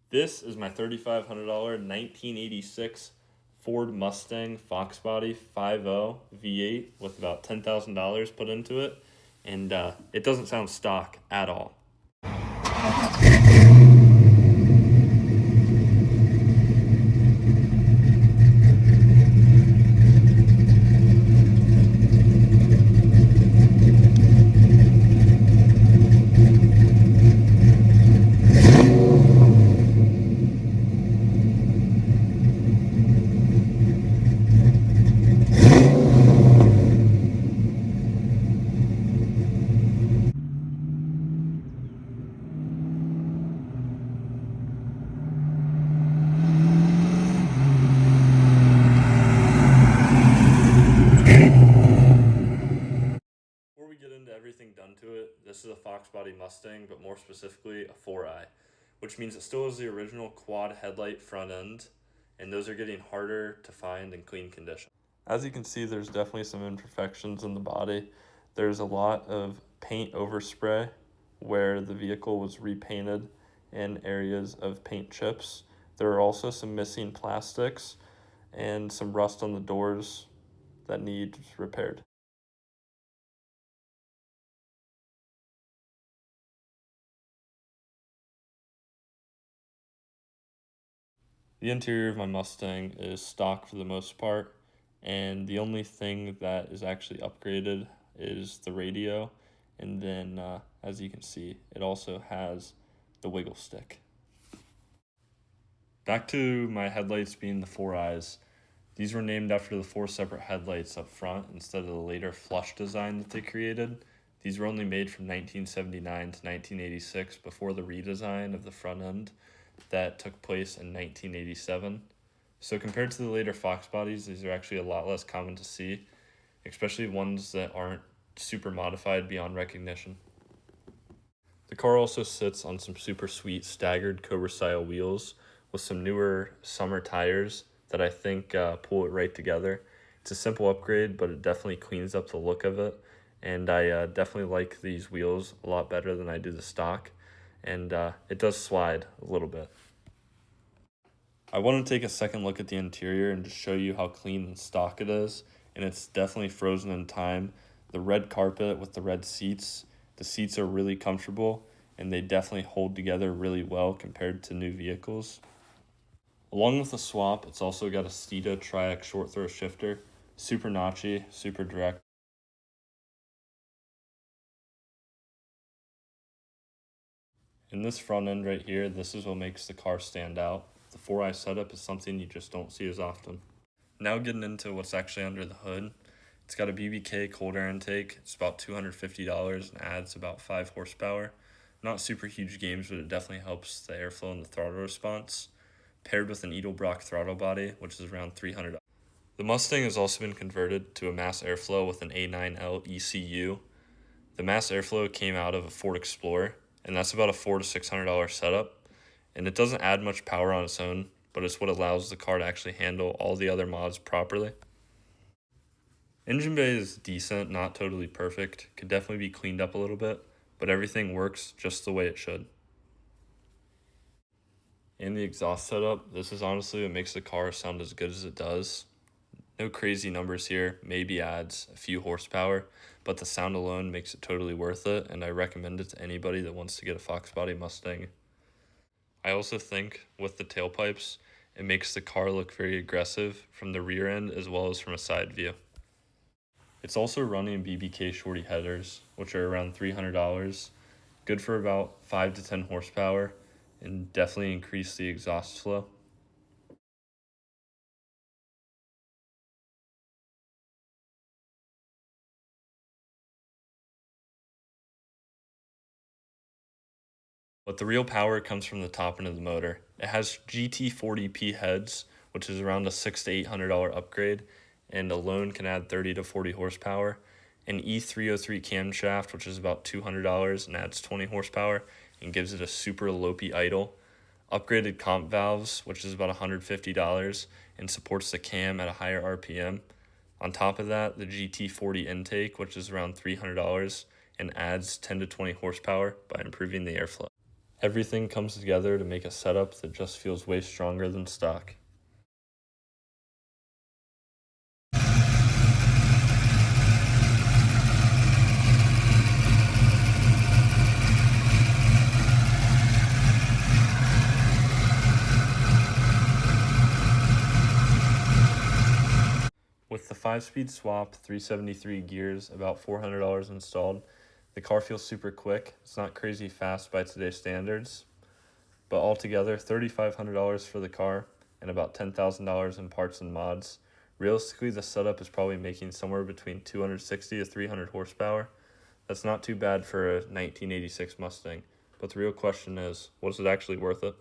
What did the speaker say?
This is my $3,500 1986 Ford Mustang Foxbody 5.0 V8 with about $10,000 put into it, and it doesn't sound stock at all. Before we get into everything done to it, this is a Foxbody Mustang, but more specifically a 4i, which means it still has the original quad headlight front end, and those are getting harder to find in clean condition. As you can see, there's definitely some imperfections in the body. There's a lot of paint overspray where the vehicle was repainted and areas of paint chips. There are also some missing plastics and some rust on the doors that need repaired. The interior of my Mustang is stock for the most part, and the only thing that is actually upgraded is the radio, and then as you can see, it also has the wiggle stick. Back to my headlights being the 4 eyes. These were named after the 4 separate headlights up front instead of the later flush design that they created. These were only made from 1979 to 1986 before the redesign of the front end that took place in 1987. So compared to the later Fox bodies, these are actually a lot less common to see, especially ones that aren't super modified beyond recognition. The car also sits on some super sweet staggered Cobra style wheels with some newer summer tires that I think pull it right together. It's a simple upgrade, but it definitely cleans up the look of it, and I definitely like these wheels a lot better than I do the stock, and it does slide a little bit. I want to take a second look at the interior and just show you how clean and stock it is, and it's definitely frozen in time. The red carpet with the red seats, the seats are really comfortable, and they definitely hold together really well compared to new vehicles. Along with the swap, it's also got a Steeda Triac short throw shifter, super notchy, super direct. In this front end right here, this is what makes the car stand out. The 4i setup is something you just don't see as often. Now getting into what's actually under the hood. It's got a BBK cold air intake. It's about $250 and adds about 5 horsepower. Not super huge games, but it definitely helps the airflow and the throttle response. Paired with an Edelbrock throttle body, which is around $300. The Mustang has also been converted to a mass airflow with an A9L ECU. The mass airflow came out of a Ford Explorer, and that's about a $400 to $600 setup. And it doesn't add much power on its own, but it's what allows the car to actually handle all the other mods properly. Engine bay is decent, not totally perfect, could definitely be cleaned up a little bit, but everything works just the way it should. And the exhaust setup, this is honestly what makes the car sound as good as it does. No crazy numbers here, maybe adds a few horsepower, but the sound alone makes it totally worth it, and I recommend it to anybody that wants to get a Foxbody Mustang. I also think with the tailpipes, it makes the car look very aggressive from the rear end as well as from a side view. It's also running BBK shorty headers, which are around $300, good for about 5 to 10 horsepower, and definitely increase the exhaust flow. But the real power comes from the top end of the motor. It has GT40P heads, which is around a $600 to $800 upgrade, and alone can add 30 to 40 horsepower. An E303 camshaft, which is about $200 and adds 20 horsepower and gives it a super lopey idle. Upgraded comp valves, which is about $150 and supports the cam at a higher RPM. On top of that, the GT40 intake, which is around $300 and adds 10 to 20 horsepower by improving the airflow. Everything comes together to make a setup that just feels way stronger than stock. With the 5-speed swap, 373 gears, about $400 installed, the car feels super quick. It's not crazy fast by today's standards, but altogether, $3,500 for the car and about $10,000 in parts and mods. Realistically, the setup is probably making somewhere between 260 to 300 horsepower. That's not too bad for a 1986 Mustang, but the real question is, was it actually worth it?